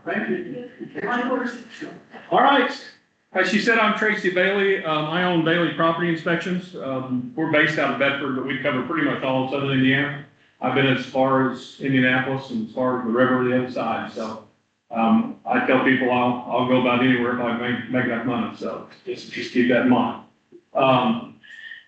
Thank you. All right. As she said, I'm Tracy Bailey. I own Bailey Property Inspections. We're based out of Bedford, but we cover pretty much all of southern Indiana. I've been as far as Indianapolis and as far as the river on the other side. So I tell people I'll go about anywhere if I make enough money. So just keep that in mind.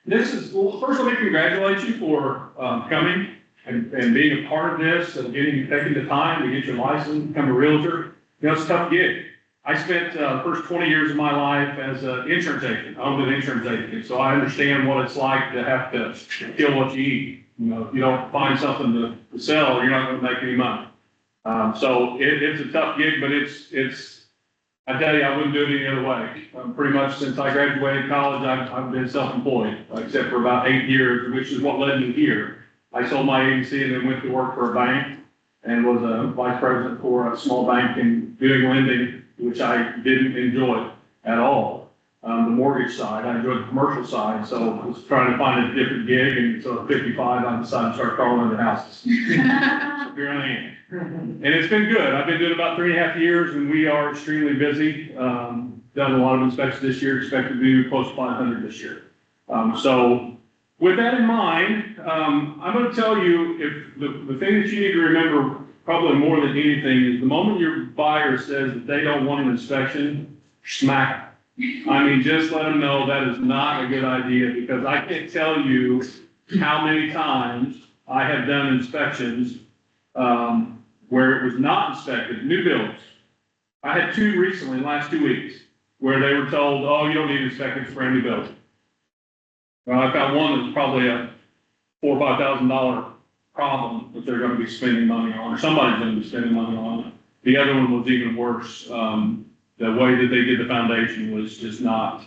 First let me congratulate you for coming and being a part of this and taking the time to get your license, become a realtor. You know, it's a tough gig. I spent the first 20 years of my life as an insurance agent. I owned an insurance agent, so I understand what it's like to have to kill what you eat. You know, if you don't find something to sell, you're not going to make any money. So it's a tough gig, but I tell you, I wouldn't do it any other way. Pretty much since I graduated college, I've been self-employed, except for about 8 years, which is what led me here. I sold my agency and then went to work for a bank and was a vice president for a small bank in doing lending, which I didn't enjoy at all. The mortgage side, I enjoyed the commercial side, so I was trying to find a different gig, and so at 55, I decided to start calling under houses. So here I am. And it's been good. I've been doing about 3.5 years, and we are extremely busy. Done a lot of inspections this year, expect to do close to 500 this year. So with that in mind, I'm going to tell you if the thing that you need to remember probably more than anything is the moment your buyer says that they don't want an inspection, smack them. I mean, just let them know that is not a good idea, because I can't tell you how many times I have done inspections where it was not inspected, new builds. I had 2 recently in the last 2 weeks where they were told, oh, you don't need inspections for any build. Well, I found one that was probably a $4,000 or $5,000 problem that they're going to be spending money on, or somebody's going to be spending money on. The other one was even worse. The way that they did the foundation was just not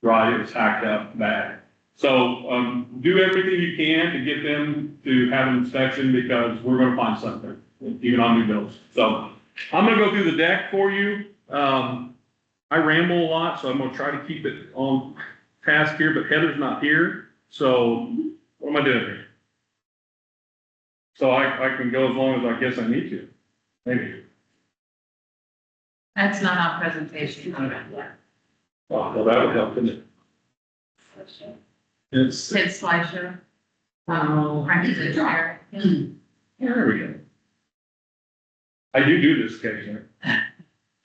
right. It was hacked up bad. So do everything you can to get them to have an inspection, because we're going to find something, even on new builds. So I'm going to go through the deck for you. I ramble a lot, so I'm going to try to keep it on task here, but Heather's not here. So what am I doing here? So I can go as long as I guess I need to. Maybe. That's not our presentation. Oh, well, that would help, wouldn't it? It's, Hit slideshow. Frank's the chair. there we go. I do this occasionally.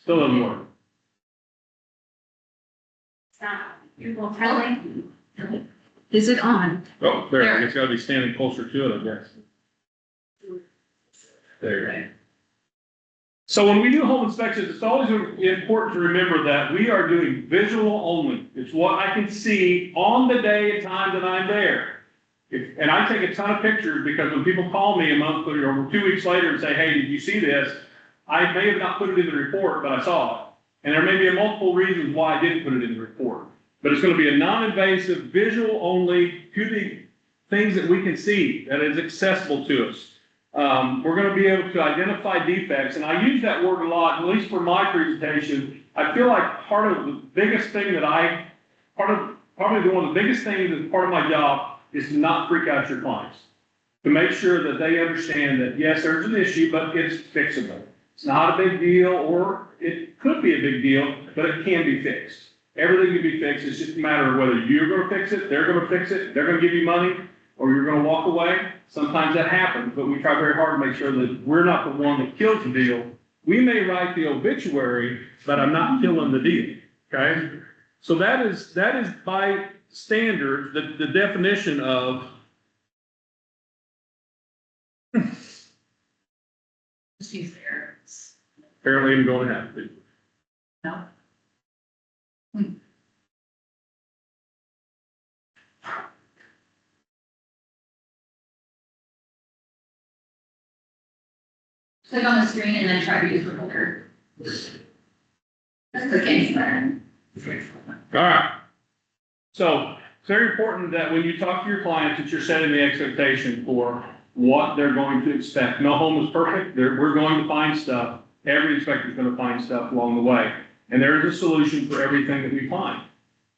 Still doesn't work. You're telling. Is it on? Oh, there, it's gotta be standing closer to it, I guess. There you go. So when we do home inspections, it's always important to remember that we are doing visual only. It's what I can see on the day and time that I'm there. And I take a ton of pictures, because when people call me a month or 2 weeks later and say, hey, did you see this? I may have not put it in the report, but I saw it. And there may be multiple reasons why I didn't put it in the report. But it's going to be a non-invasive, visual only, to the things that we can see, that is accessible to us. We're going to be able to identify defects, and I use that word a lot, at least for my presentation. I feel like part of the biggest thing that probably one of the biggest things that's part of my job is to not freak out your clients. To make sure that they understand that, yes, there's an issue, but it's fixable. It's not a big deal, or it could be a big deal, but it can be fixed. Everything can be fixed. It's just a matter of whether you're going to fix it, they're going to fix it, they're going to give you money, or you're going to walk away. Sometimes that happens, but we try very hard to make sure that we're not the one that kills the deal. We may write the obituary, but I'm not killing the deal, okay? So that is by standard, the definition of She's there. apparently I'm going to have to. No. Click on the screen and then try to use recorder. Click anywhere. All right. So it's very important that when you talk to your clients, that you're setting the expectation for what they're going to expect. No home is perfect. We're going to find stuff. Every inspector is going to find stuff along the way. And there is a solution for everything that we find.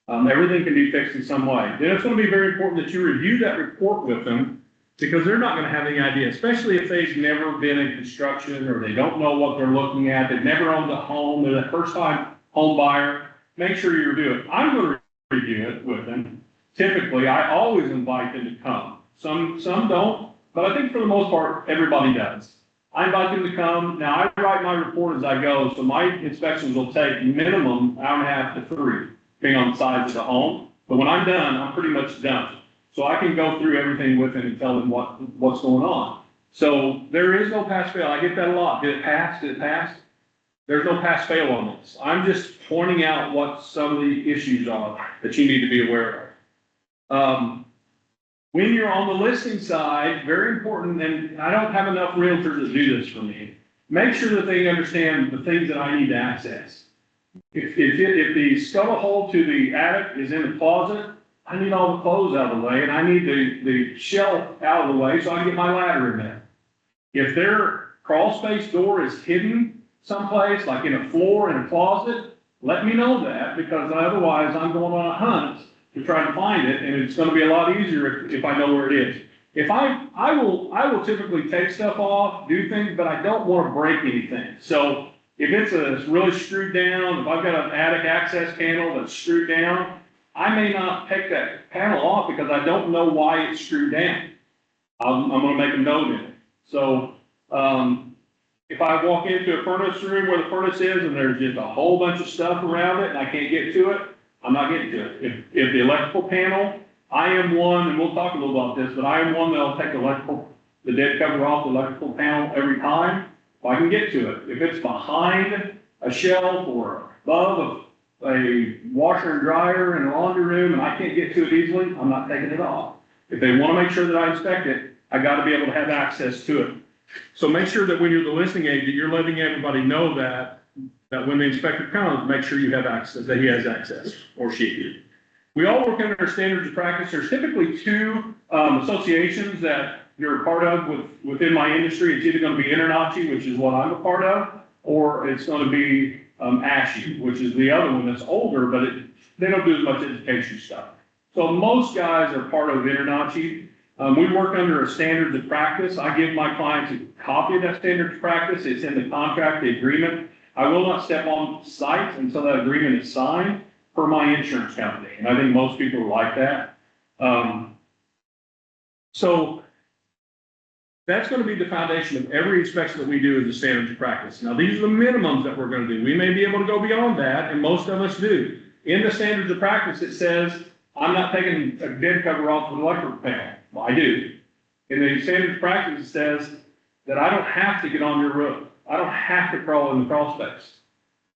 Everything can be fixed in some way. Then it's going to be very important that you review that report with them because they're not gonna have any idea, especially if they've never been in construction or they don't know what they're looking at, they've never owned a home, they're the first time home buyer. Make sure you review it. I'm gonna review it with them. Typically, I always invite them to come. Some don't, but I think for the most part, everybody does. I invite them to come. Now, I write my report as I go, so my inspections will take minimum hour and a half to 3, depending on the size of the home. But when I'm done, I'm pretty much done. So I can go through everything with them and tell them what's going on. So there is no pass fail. I get that a lot. Did it pass? Did it pass? There's no pass fail on this. I'm just pointing out what some of the issues are that you need to be aware of. When you're on the listing side, very important, and I don't have enough realtors to do this for me, make sure that they understand the things that I need to access. If the scuttle hole to the attic is in the closet, I need all the clothes out of the way, and I need the shelf out of the way so I can get my ladder in there. If their crawl space door is hidden someplace, like in a floor, in a closet, let me know that, because otherwise I'm going on a hunt to try to find it, and it's gonna be a lot easier if I know where it is. If I will typically take stuff off, do things, but I don't wanna break anything. So if it's really screwed down, if I've got an attic access panel that's screwed down, I may not take that panel off because I don't know why it's screwed down. I'm gonna make a note in it. So, if I walk into a furnace room where the furnace is and there's just a whole bunch of stuff around it and I can't get to it, I'm not getting to it. If the electrical panel, I am one, and we'll talk a little about this, but I am one that'll take the dead cover off the electrical panel every time if I can get to it. If it's behind a shelf or above a washer and dryer in a laundry room and I can't get to it easily, I'm not taking it off. If they want to make sure that I inspect it, I got to be able to have access to it. So make sure that when you're the listing agent, you're letting everybody know that when the inspector comes, make sure you have access, that he has access, or she. We all work under standards of practice. There's typically 2 associations that you're a part of within my industry. It's either going to be InterNACHI, which is what I'm a part of, or it's going to be ASHI, which is the other one that's older, but they don't do as much education stuff. So most guys are part of InterNACHI. We work under a standards of practice. I give my clients a copy of that standards of practice. It's in the contract, the agreement. I will not step on site until that agreement is signed for my insurance company. And I think most people are like that. So that's going to be the foundation of every inspection that we do is the standards of practice. Now, these are the minimums that we're going to do. We may be able to go beyond that, and most of us do. In the standards of practice, it says, I'm not taking a dead cover off of the electrical panel. Well, I do. In the standards of practice, it says that I don't have to get on your roof. I don't have to crawl in the crawl space.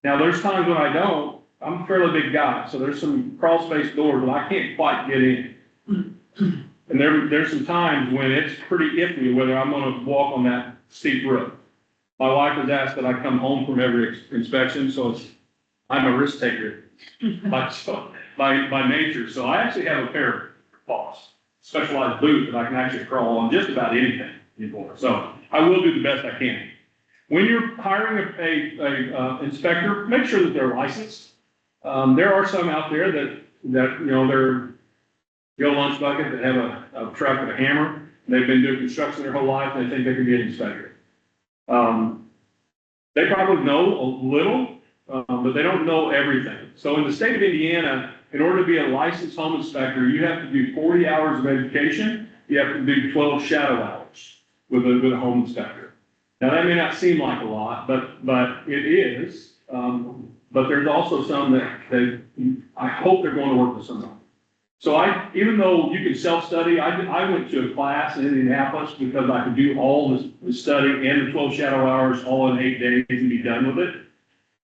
Now, there's times when I don't. I'm a fairly big guy, so there's some crawl space doors that I can't quite get in. And there's some times when it's pretty iffy whether I'm going to walk on that steep roof. My wife has asked that I come home from every inspection, so I'm a risk taker by nature. So I actually have a pair of paws, specialized boot that I can actually crawl on just about anything anymore. So I will do the best I can. When you're hiring a inspector, make sure that they're licensed. There are some out there that they're Joe Lunch Bucket that have a truck and a hammer. They've been doing construction their whole life and they think they can be an inspector. They probably know a little, but they don't know everything. So in the state of Indiana, in order to be a licensed home inspector, you have to do 40 hours of education. You have to do 12 shadow hours with a home inspector. Now that may not seem like a lot, but it is. But there's also some that I hope they're going to work with someone. So even though you can self-study, I went to a class in Indianapolis because I could do all the study and the 12 shadow hours all in 8 days and be done with it.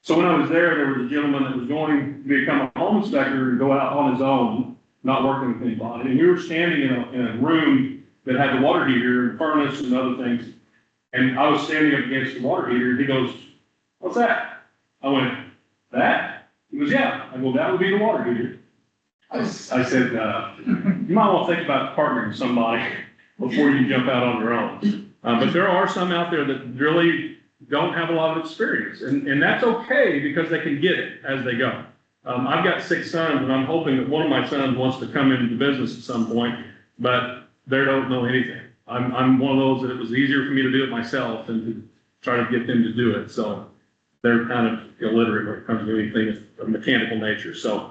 So when I was there was a gentleman that was going to become a home inspector and go out on his own, not working with anybody. And we were standing in a room that had the water heater and furnace and other things. And I was standing up against the water heater and he goes, "What's that?" I went, "That?" He goes, "Yeah." I go, "That would be the water heater." I said, you might want to think about partnering with somebody before you jump out on your own. But there are some out there that really don't have a lot of experience. And that's okay because they can get it as they go. I've got 6 sons, and I'm hoping that one of my sons wants to come into the business at some point, but they don't know anything. I'm one of those that it was easier for me to do it myself than to try to get them to do it. So they're kind of illiterate when it comes to anything of mechanical nature. So,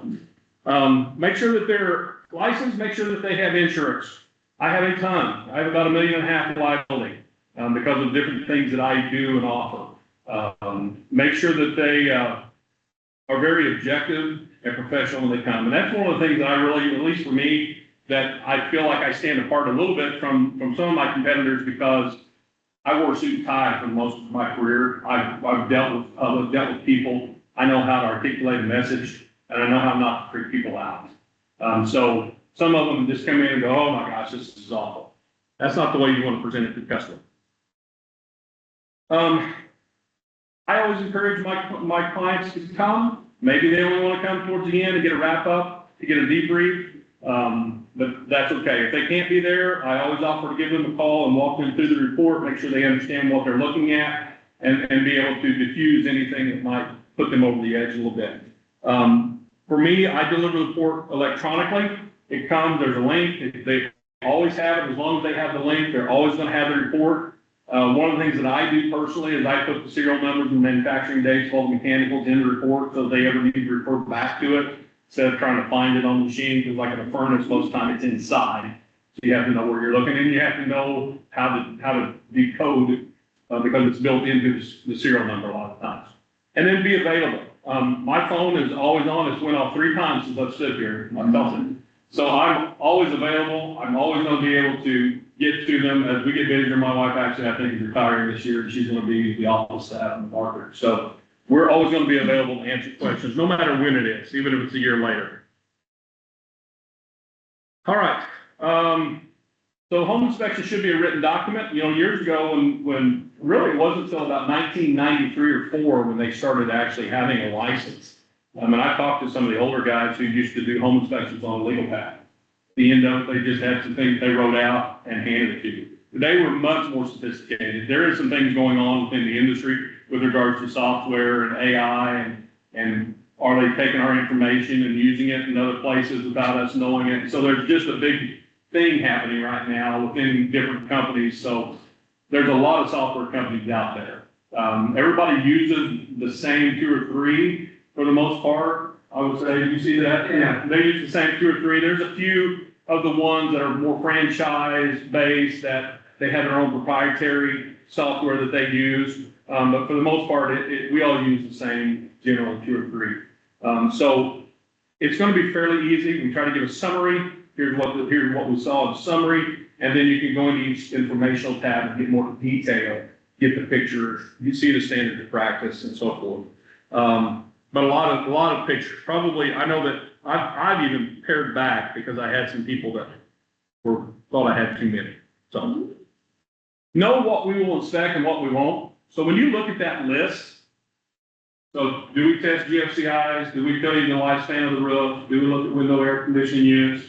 make sure that they're licensed, make sure that they have insurance. I have a ton. I have about $1.5 million of liability, because of different things that I do and offer. Make sure that they, are very objective and professional when they come. And that's one of the things that I really, at least for me, that I feel like I stand apart a little bit from some of my competitors, because I wore a suit and tie for most of my career. I've dealt with people. I know how to articulate a message, and I know how not to freak people out. So some of them just come in and go, oh my gosh, this is awful. That's not the way you want to present it to the customer. I always encourage my clients to come. Maybe they only want to come towards the end and get a wrap up, to get a debrief. But that's okay. If they can't be there, I always offer to give them a call and walk them through the report, make sure they understand what they're looking at, and be able to diffuse anything that might put them over the edge a little bit. For me, I deliver the report electronically. It comes, there's a link. They always have it. As long as they have the link, they're always going to have the report. One of the things that I do personally is I put the serial numbers and manufacturing dates of all the mechanicals in the report, so if they ever need to refer back to it, instead of trying to find it on the machine, because like in a furnace, most of the time it's inside. So you have to know where you're looking, and you have to know how to decode, because it's built into the serial number a lot of times. And then be available. My phone is always on. It's went off 3 times since I've stood here. I felt it. So I'm always available. I'm always going to be able to get to them as we get busier. My wife actually, I think, is retiring this year, and she's going to be the office staff in the market. So we're always going to be available to answer questions, no matter when it is, even if it's a year later. All right. So home inspection should be a written document. You know, years ago, when really it wasn't until about 1993 or 4 when they started actually having a license. I mean, I talked to some of the older guys who used to do home inspections on a legal pad. At the end of it, they just had some things they wrote out and handed it to you. They were much more sophisticated. There is some things going on within the industry with regards to software and AI, and are they taking our information and using it in other places without us knowing it? So there's just a big thing happening right now within different companies. So there's a lot of software companies out there. Everybody uses the same 2 or 3 for the most part. I would say, you see that? Yeah. They use the same 2 or 3. There's a few of the ones that are more franchise-based, that they have their own proprietary software that they use. But for the most part, we all use the same general 2 or 3. So it's going to be fairly easy. We try to give a summary. Here's what we saw in summary, and then you can go into each informational tab and get more detail, get the picture, you see the standard of practice and so forth. But a lot of pictures. Probably, I know that I've even pared back because I had some people that thought I had too many. So know what we will inspect and what we won't. So when you look at that list, so do we test GFCIs? Do we tell you the lifespan of the roof? Do we look at window air conditioning units?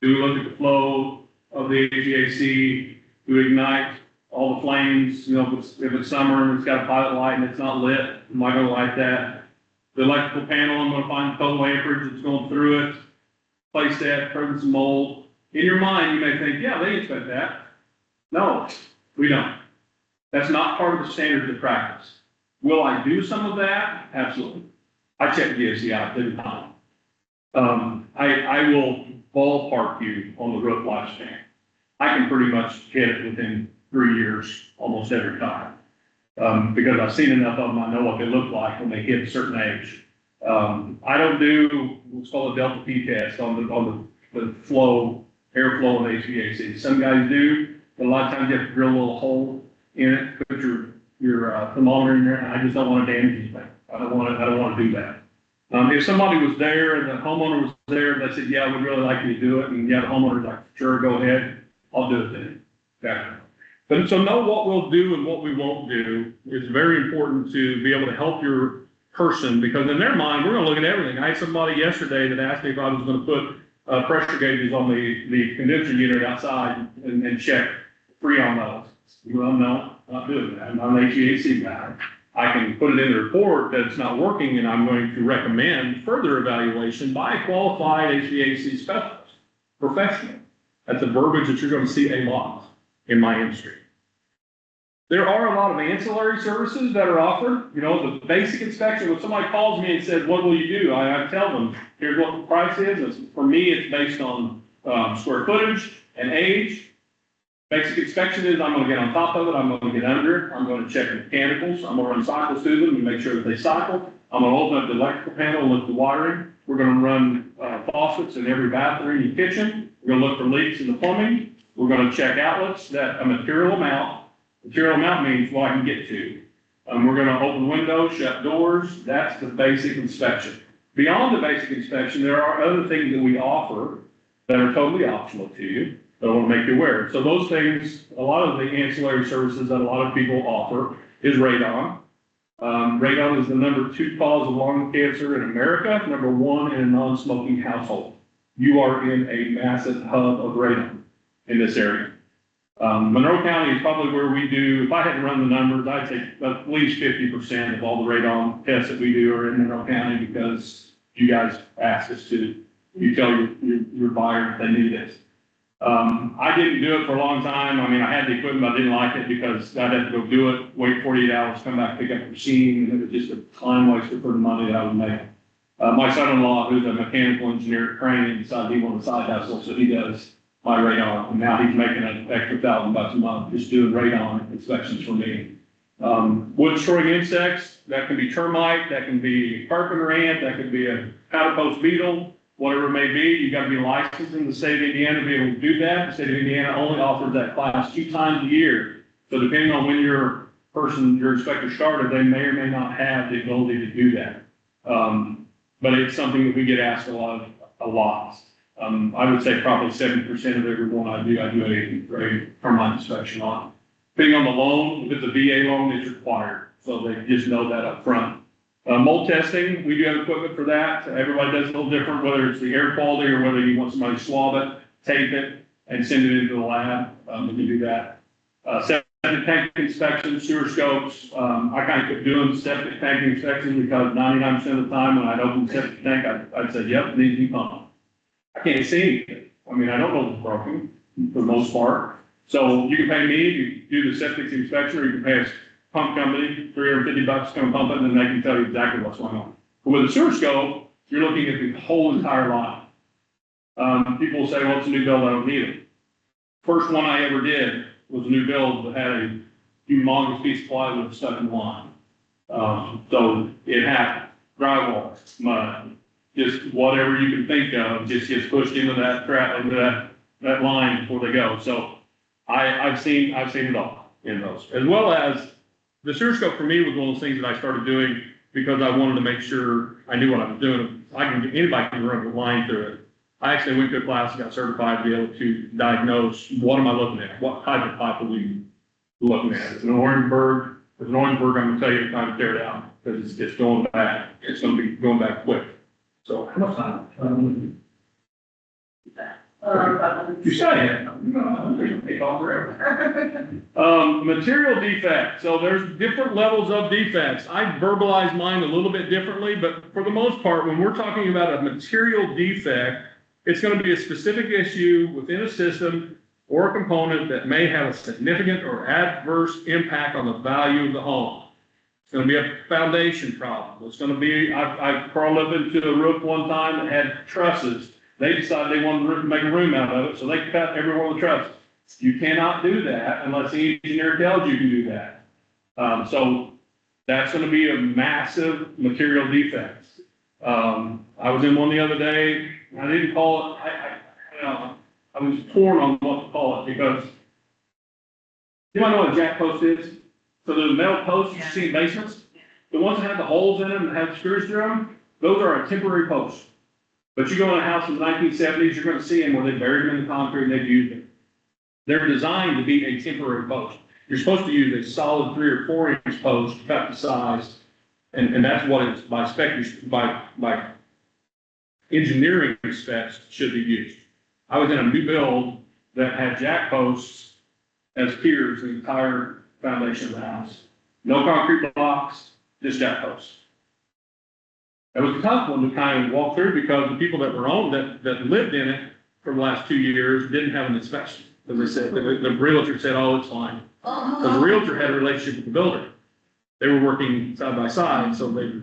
Do we look at the flow of the HVAC? Do we ignite all the flames? You know, if it's summer and it's got a pilot light and it's not lit, am I going to light that? The electrical panel, I'm going to find the total amperage that's going through it, place that, presence of mold. In your mind, you may think, yeah, they inspect that. No, we don't. That's not part of the standards of practice. Will I do some of that? Absolutely. I check GFCI every time. I will ballpark you on the roof lifespan. I can pretty much hit it within 3 years almost every time. Because I've seen enough of them, I know what they look like when they hit a certain age. I don't do what's called a Delta P test on the flow, airflow of HVAC. Some guys do, but a lot of times you have to drill a little hole in it, put your thermometer in there, and I just don't want to damage anything. I don't want to do that. If somebody was there and the homeowner was there and they said, yeah, we'd really like you to do it, and yeah, the homeowner's like, sure, go ahead, I'll do it then. Okay. But so know what we'll do and what we won't do. It's very important to be able to help your person, because in their mind, we're going to look at everything. I had somebody yesterday that asked me if I was going to put pressure gauges on the condenser unit outside and check Freon levels. Well, no, not doing that. I'm not an HVAC guy. I can put it in the report that it's not working, and I'm going to recommend further evaluation by a qualified HVAC specialist, professional. That's a verbiage that you're going to see a lot in my industry. There are a lot of ancillary services that are offered, you know, the basic inspection. When somebody calls me and says, what will you do? I tell them, here's what the price is. For me, it's based on square footage and age. Basic inspection is I'm going to get on top of it. I'm going to get under it. I'm going to check the mechanicals. I'm going to run cycles through them and make sure that they cycle. I'm going to open up the electrical panel and look at the wiring. We're going to run faucets in every bathroom in the kitchen. We're going to look for leaks in the plumbing. We're going to check outlets that a material amount. Material amount means what I can get to. We're going to open windows, shut doors. That's the basic inspection. Beyond the basic inspection, there are other things that we offer that are totally optional to you that I want to make you aware of. So those things, a lot of the ancillary services that a lot of people offer is radon. Radon is the #2 cause of lung cancer in America, #1 in a non-smoking household. You are in a massive hub of radon in this area. Monroe County is probably where we do, if I had to run the numbers, I'd say at least 50% of all the radon tests that we do are in Monroe County because you guys asked us to. You tell your buyer they need this. I didn't do it for a long time. I mean, I had the equipment, but I didn't like it because I'd have to go do it, wait 48 hours, come back, pick up the machine, and it was just a time waster for the money that I was making. My son-in-law, who's a mechanical engineer at Crane, decided he wanted a side hustle, so he does my radon, and now he's making an extra $1,000 a month just doing radon inspections for me. Wood destroying insects, that can be termite, that can be carpenter ant, that could be a powder post beetle, whatever it may be. You got to be licensed in the state of Indiana to be able to do that. The state of Indiana only offers that class 2 times a year. So depending on when your inspector started, they may or may not have the ability to do that. But it's something that we get asked a lot. I would say probably 70% of every one I do a termite inspection on. Depending on the loan, if it's a VA loan, it's required. So they just know that up front. Mold testing, we do have equipment for that. Everybody does a little different, whether it's the air quality or whether you want somebody to swab it, tape it, and send it into the lab. We can do that. Septic tank inspections, sewer scopes. I kind of quit doing septic tank inspections because 99% of the time when I'd open the septic tank, I'd say, yep, it needs to be pumped. I can't see anything. I mean, I don't know if it's broken for the most part. So you can pay me to do the septic inspection, or you can pay a pump company $350 to come pump it, and then they can tell you exactly what's going on. But with a sewer scope, you're looking at the whole entire line. People will say, well, it's a new build, I don't need it. First one I ever did was a new build that had a humongous piece of plywood stuck in the line. So it happened. Drywall, mud, just whatever you can think of just gets pushed into that line before they go. So I've seen it all in those, as well as the sewer scope for me was one of those things that I started doing because I wanted to make sure I knew what I was doing. Anybody can run a line through it. I actually went to a class and got certified to be able to diagnose what am I looking at, what type of pipe are we looking at. If it's an Orangeburg, I'm going to tell you it's time to tear it out because it's going back. It's going to be going back quick. So how much time? You say it. Take off forever. Material defect. So there's different levels of defects. I verbalize mine a little bit differently, but for the most part, when we're talking about a material defect, it's going to be a specific issue within a system or a component that may have a significant or adverse impact on the value of the home. It's going to be a foundation problem. It's going to be, I crawled up into a roof one time that had trusses. They decided they wanted to make a room out of it, so they cut every one of the trusses. You cannot do that unless the engineer tells you to do that. So that's going to be a massive material defect. I was in one the other day. I didn't call it, I was torn on what to call it because you might know what a jack post is. So the metal posts you see in basements, the ones that have the holes in them and have screws through them, those are a temporary post. But you go in a house in the 1970s, you're going to see them where they buried them in the concrete and they've used them. They're designed to be a temporary post. You're supposed to use a solid 3 or 4 inch post, cut to size, and that's what it's by spec, by engineering specs should be used. I was in a new build that had jack posts as piers, the entire foundation of the house. No concrete blocks, just jack posts. It was a tough one to kind of walk through because the people that were on that lived in it for the last 2 years didn't have an inspection. as I said, the realtor said, oh, it's fine. Because the realtor had a relationship with the builder. They were working side by side, so the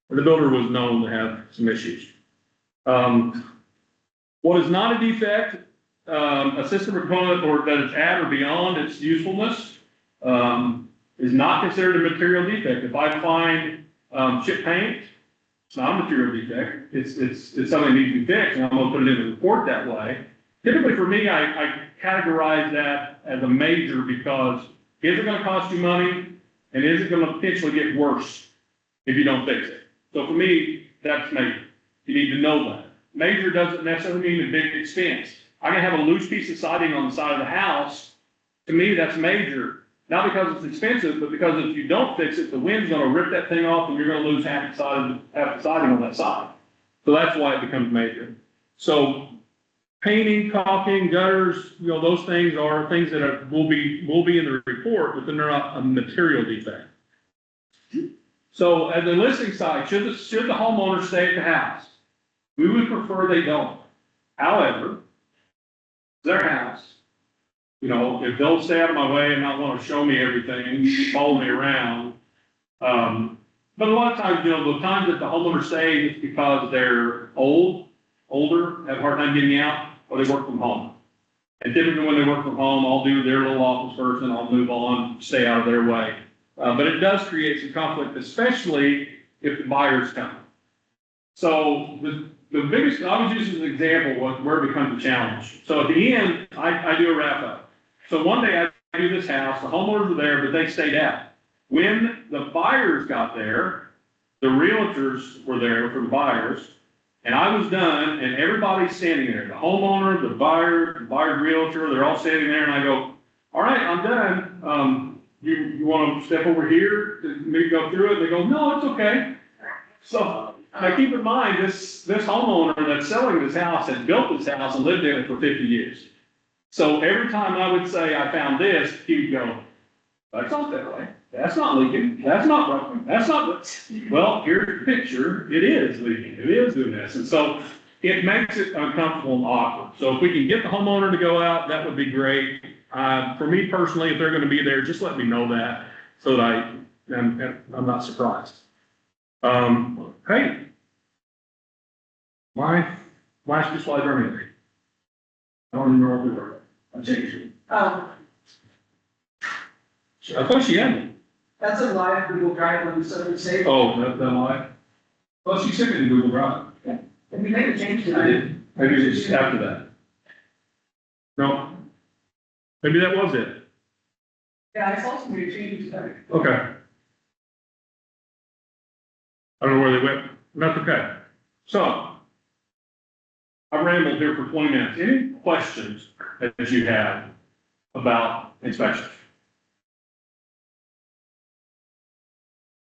builder was known to have some issues. What is not a defect, a system or component or that is at or beyond its usefulness, is not considered a material defect. If I find, chip paint, it's not a material defect. It's something that needs to be fixed, and I'm gonna put it in the report that way. Typically for me, I categorize that as a major because is it gonna cost you money? And is it gonna potentially get worse if you don't fix it? So for me, that's major. You need to know that. Major doesn't necessarily mean a big expense. I can have a loose piece of siding on the side of the house. To me, that's major. Not because it's expensive, but because if you don't fix it, the wind's gonna rip that thing off and you're gonna lose half the siding on that side. So that's why it becomes major. So painting, caulking, gutters, those things are things that will be in the report, but then they're not a material defect. So at the listing site, should the homeowner stay at the house? We would prefer they don't. However, their house, if they'll stay out of my way and not want to show me everything, follow me around. But a lot of times, the times that the homeowner stays, it's because they're older, have a hard time getting out, or they work from home. And typically when they work from home, I'll do their little office first and I'll move on, stay out of their way. But it does create some conflict, especially if the buyers come. So the biggest, I was using as an example of where it becomes a challenge. So at the end, I do a wrap up. So one day I do this house, the homeowners were there, but they stayed out. When the buyers got there, the realtors were there for the buyers, and I was done, and everybody's standing there. The homeowner, the buyer, realtor, they're all standing there, and I go, all right, I'm done. You want to step over here to maybe go through it? And they go, no, it's okay. So now keep in mind, this homeowner that's selling this house had built this house and lived in it for 50 years. So every time I would say I found this, he would go, that's not that way. That's not leaking. That's not broken. That's not, well, here's the picture. It is leaking. It is doing this. And so it makes it uncomfortable and awkward. So if we can get the homeowner to go out, that would be great. For me personally, if they're going to be there, just let me know that so that I'm not surprised. Hey, my last two slides are in. I don't even know what we were. I changed it. Oh, I thought she had me. that's a live Google Drive on the Southern State. Oh, that's that lie? Well, she sent me to Google Drive. And we made a change to I that. did. Maybe it's just after that. No. Maybe that was it. Yeah, I saw some new changes today. Okay. I don't know where they went. That's okay. So, I rambled here for 20 minutes. Any questions that you have about inspection?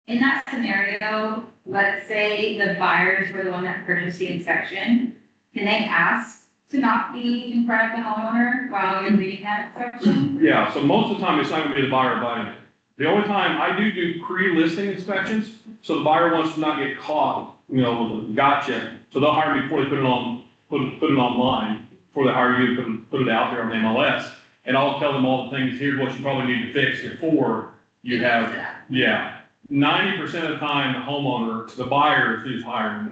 In that scenario, let's say the buyers were the one that purchased the inspection, can they ask to not be in front of the homeowner while you're leading that inspection? Yeah, so most of the time, it's not gonna be the buyer buying it. The only time I do pre-listing inspections, so the buyer wants to not get caught, with a gotcha. So they'll hire me before they put it online, before they hire you to put it out there on the MLS. And I'll tell them all the things, here's what you probably need to fix before you have, yeah. 90% of the time, the homeowner, the buyer is who's hiring me.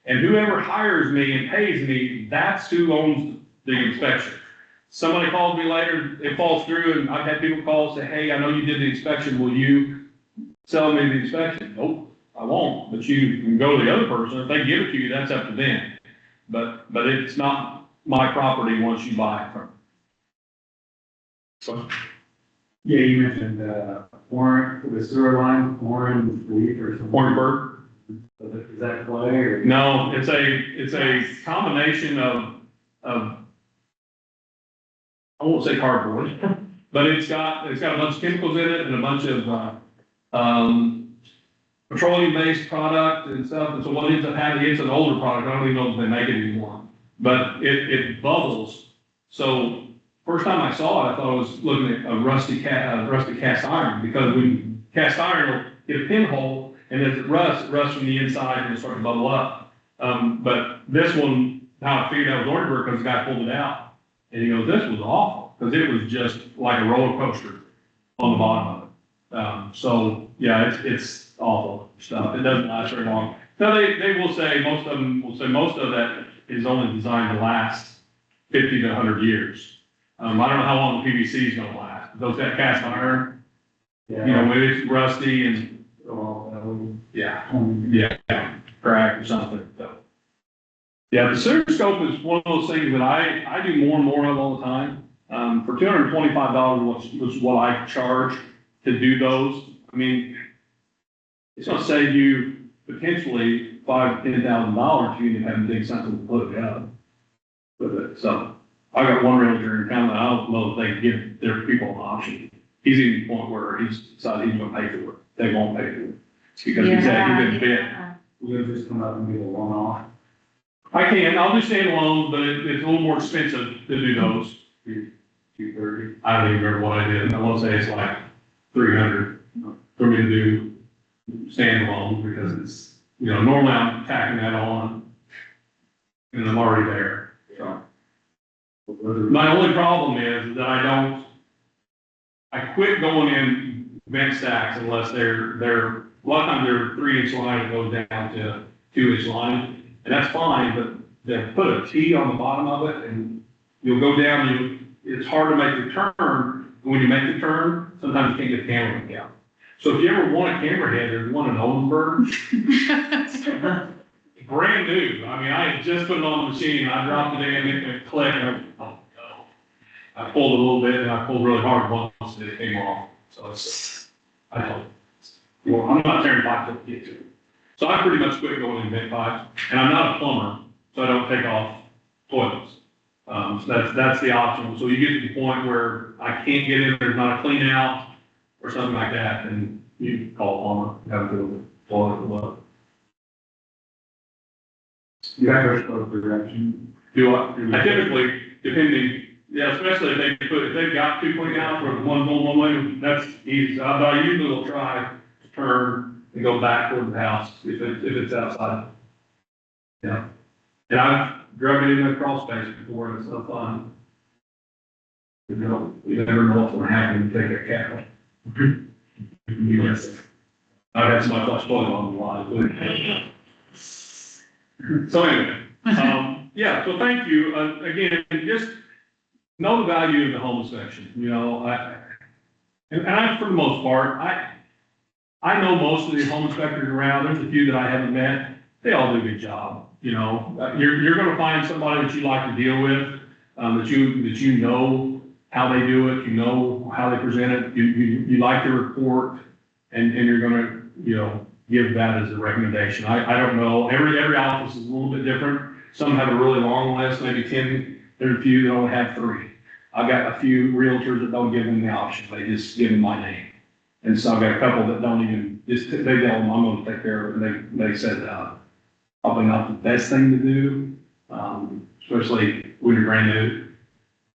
And whoever hires me and pays me, that's who owns the inspection. Somebody calls me later, it falls through, and I've had people call and say, hey, I know you did the inspection, will you sell me the inspection? Nope, I won't, but you can go to the other person, if they give it to you, that's up to them. But it's not my property once you buy it from me. So, Yeah, you mentioned, Warren, the sewer line, Warren leak or something. Warrenburg? Is that clay or? No, it's a combination of, I won't say cardboard, but it's got a bunch of chemicals in it and a bunch of, petroleum-based product and stuff. And so what ends up happening, it's an older product. I don't even know if they make it anymore, but it bubbles. So first time I saw it, I thought I was looking at a rusty cast iron, because when cast iron will get a pinhole, and as it rusts from the inside and it'll start to bubble up. But this one, how I figured out was Orangeburg, because the guy pulled it out, and he goes, this was awful. because it was just like a roller coaster on the bottom of it. So, yeah, it's awful stuff. It doesn't last very long. No, they will say, most of them will say most of that is only designed to last 50 to 100 years. I don't know how long the PVC is gonna last. Those that cast iron, you know, when it's rusty and, yeah, crack or something, so. Yeah, the sewer scope is one of those things that I do more and more of all the time. For $225 was what I charge to do those. I mean, it's gonna save you potentially $5,000 to $10,000 if you end up having to dig something to put it up with it. So I got one realtor in town that I don't know if they can give their people an option. He's even at the point where he's decided he's gonna pay for it. They won't pay for it. Because he's been bit. We'll just come up and get a one-off. I can, I'll do standalone, but it's a little more expensive to do those. 230. I don't even remember what I did. I want to say it's like 300 for me to do standalone because it's, you know, normally I'm tacking that on and I'm already there. So my only problem is that I quit going in vent stacks unless they're, a lot of times they're 3-inch line that goes down to 2-inch line. And that's fine, but they put a T on the bottom of it and you'll go down, it's hard to make the turn. And when you make the turn, sometimes you can't get the camera back out. So if you ever want a camera head, there's one in Oldenburg. Brand new. I mean, I had just put it on the machine, I dropped it in, it clicked, and oh no. I pulled a little bit and I pulled really hard once and it came off. So it's, I don't, well, I'm not tearing pipe to get to it. So I pretty much quit going in vent pipes, and I'm not a plumber, so I don't take off toilets. So that's the option. So you get to the point where I can't get in, there's not a clean out or something like that, and you call a plumber, have to do the toilet or what. You have first code projection. Do I typically, depending, yeah, especially if they've got two clean outs or one going one way, that's easy. So I usually will try to turn and go back toward the house if it's outside. Yeah. And I've drug it in a crawl space before and it's no fun. You never know what's gonna happen when you take a cat. Yes. I've had so much spoiled on the line. So anyway, yeah, so thank you. Again, just know the value of the home inspection, you know, and I, for the most part, I know most of the home inspectors around. There's a few that I haven't met. They all do a good job. You know, you're going to find somebody that you like to deal with, that you know how they do it, you know how they present it, you like the report, and you're going to, you know, give that as a recommendation. I don't know. Every office is a little bit different. Some have a really long list, maybe 10. There's a few that only have 3. I've got a few realtors that don't give them the option. They just give them my name. And so I've got a couple that don't even, just, they tell them I'm gonna take care of it, and they said, probably not the best thing to do, especially when you're brand new.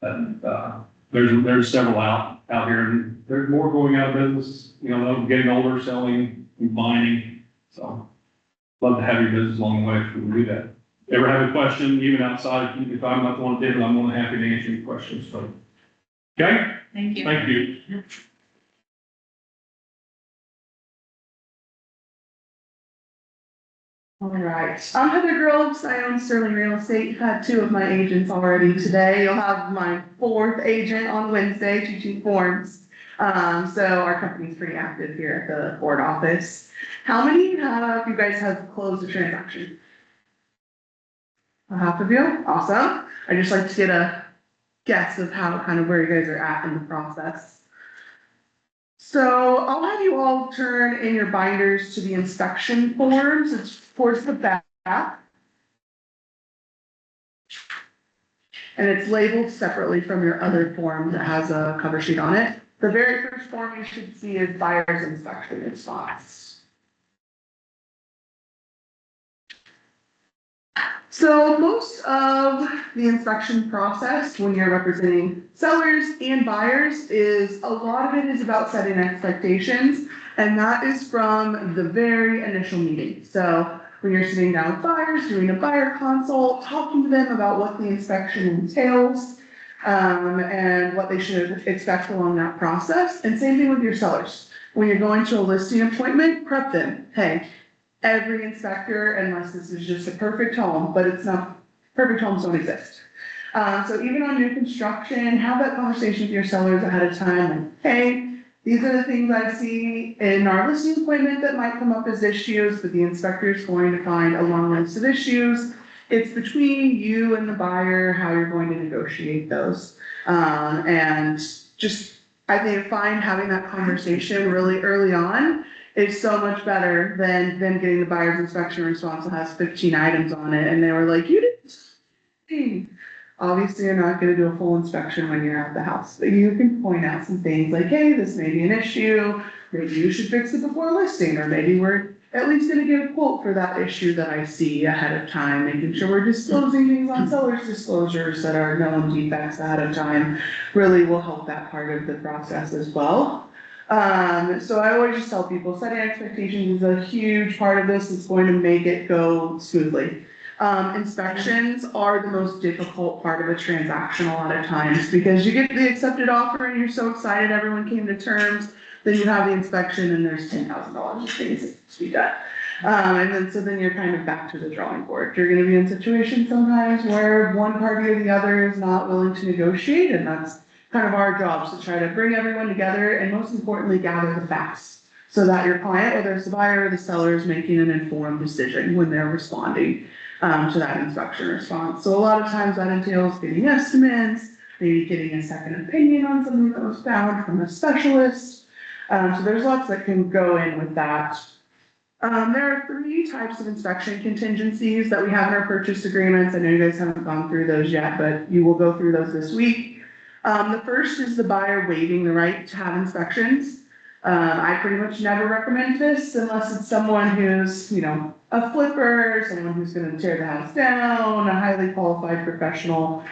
But, there's several out here, and there's more going out of business, you know, they're getting older, selling, mining, so. Love to have your business along the way if we can do that. Ever have a question, even outside, if I'm not the one that did it, I'm more than happy to answer your questions, so. Okay, Thank you. thank you. All right, I'm Heather Groves. I own Sterling Real Estate. You've had 2 of my agents already today. You'll have my 4th agent on Wednesday teaching forms. So our company's pretty active here at the board office. How many have you guys have closed a transaction? Half of you? Awesome. I'd just like to get a guess of how, kind of where you guys are at in the process. So I'll have you all turn in your binders to the inspection forms. It's towards the back. And it's labeled separately from your other form that has a cover sheet on it. The very first form you should see is buyer's inspection response. So most of the inspection process when you're representing sellers and buyers is a lot of it is about setting expectations, and that is from the very initial meeting. So when you're sitting down with buyers, doing a buyer consult, talking to them about what the inspection entails, and what they should expect along that process. And same thing with your sellers. When you're going to a listing appointment, prep them. Hey, every inspector, unless this is just a perfect home, but it's not, perfect homes don't exist. So even on new construction, have that conversation with your sellers ahead of time, like, hey, these are the things I see in our listing appointment that might come up as issues, but the inspector is going to find a long list of issues. It's between you and the buyer, how you're going to negotiate those. And just, I think, having that conversation really early on is so much better than getting the buyer's inspection response that has 15 items on it, and they were like, you didn't. Obviously, you're not gonna do a full inspection when you're at the house, but you can point out some things like, hey, this may be an issue, maybe you should fix it before listing, or maybe we're at least gonna get a quote for that issue that I see ahead of time, making sure we're disclosing things on seller's disclosures that are known defects ahead of time, really will help that part of the process as well. So I always just tell people, setting expectations is a huge part of this, it's going to make it go smoothly. Inspections are the most difficult part of a transaction a lot of times, because you get the accepted offer and you're so excited, everyone came to terms, then you have the inspection and there's $10,000 of things that needs to be done. So then you're kind of back to the drawing board. You're gonna be in situations sometimes where one party or the other is not willing to negotiate, and that's kind of our job, to try to bring everyone together and most importantly, gather the facts, so that your client, whether it's the buyer or the seller, is making an informed decision when they're responding to that inspection response. So a lot of times that entails getting estimates, maybe getting a second opinion on something that was found from a specialist. So there's lots that can go in with that. There are 3 types of inspection contingencies that we have in our purchase agreements. I know you guys haven't gone through those yet, but you will go through those this week. The first is the buyer waiving the right to have inspections. I pretty much never recommend this unless it's someone who's, a flipper, someone who's gonna tear the house down, a highly qualified professional,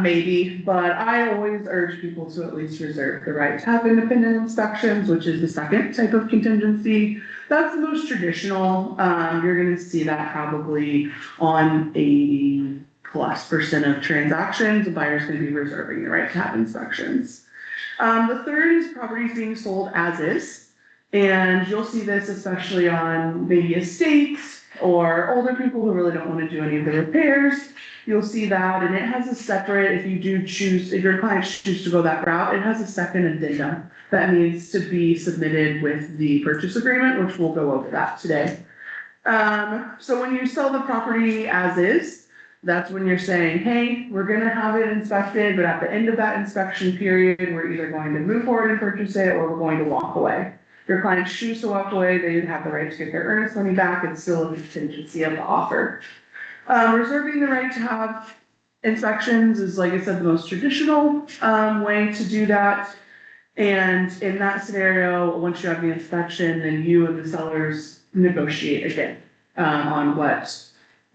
maybe. But I always urge people to at least reserve the right to have independent inspections, which is the second type of contingency. That's the most traditional. You're gonna see that probably on 80+% of transactions. The buyer's gonna be reserving the right to have inspections. The third is properties being sold as is. And you'll see this especially on maybe estates or older people who really don't want to do any of the repairs. You'll see that, and it has a separate, if your clients choose to go that route, it has a second addendum that needs to be submitted with the purchase agreement, which we'll go over that today. So when you sell the property as is, that's when you're saying, hey, we're gonna have it inspected, but at the end of that inspection period, we're either going to move forward and purchase it, or we're going to walk away. If your clients choose to walk away, they have the right to get their earnest money back. It's still a contingency of the offer. Reserving the right to have inspections is, like I said, the most traditional way to do that. And in that scenario, once you have the inspection, then you and the sellers negotiate again on what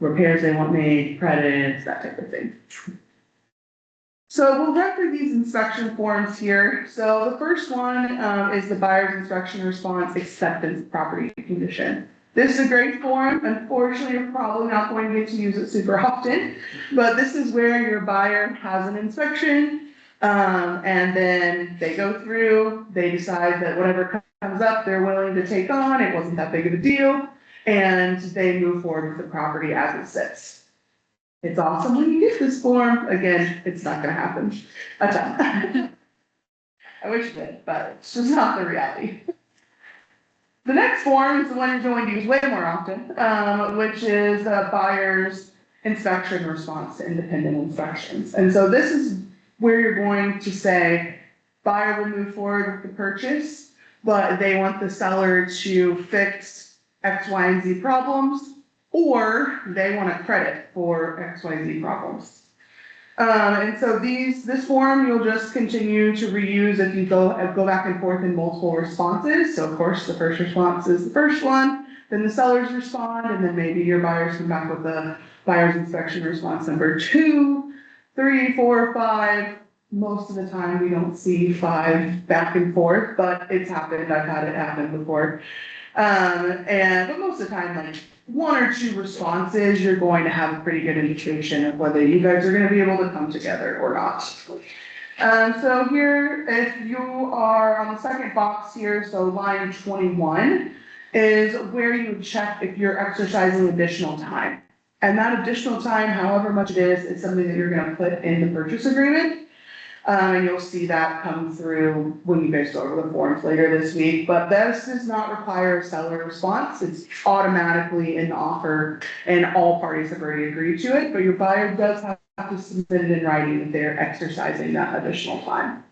repairs they want made, credits, that type of thing. So we'll run through these inspection forms here. So the first one is the buyer's inspection response acceptance property condition. This is a great form. Unfortunately, you're probably not going to get to use it super often, but this is where your buyer has an inspection, and then they go through, they decide that whatever comes up, they're willing to take on. It wasn't that big of a deal, and they move forward with the property as it sits. It's awesome when you get this form. Again, it's not gonna happen a ton. I wish it did, but it's just not the reality. The next form is the one you're going to use way more often, which is a buyer's inspection response to independent inspections. And so this is where you're going to say, buyer will move forward with the purchase, but they want the seller to fix X, Y, and Z problems, or they want a credit for X, Y, Z problems. And so this form, you'll just continue to reuse if you go back and forth in multiple responses. So of course, the first response is the first one, then the sellers respond, and then maybe your buyers come back with the buyer's inspection response number 2, 3, 4, 5. Most of the time, we don't see 5 back and forth, but it's happened. I've had it happen before. But most of the time, like, one or two responses, you're going to have a pretty good indication of whether you guys are gonna be able to come together or not. So here, if you are on the second box here, so line 21 is where you would check if you're exercising additional time. And that additional time, however much it is something that you're gonna put in the purchase agreement. And you'll see that come through when you guys go over the forms later this week, but this does not require a seller response. It's automatically in the offer and all parties have already agreed to it, but your buyer does have to submit it in writing that they're exercising that additional time.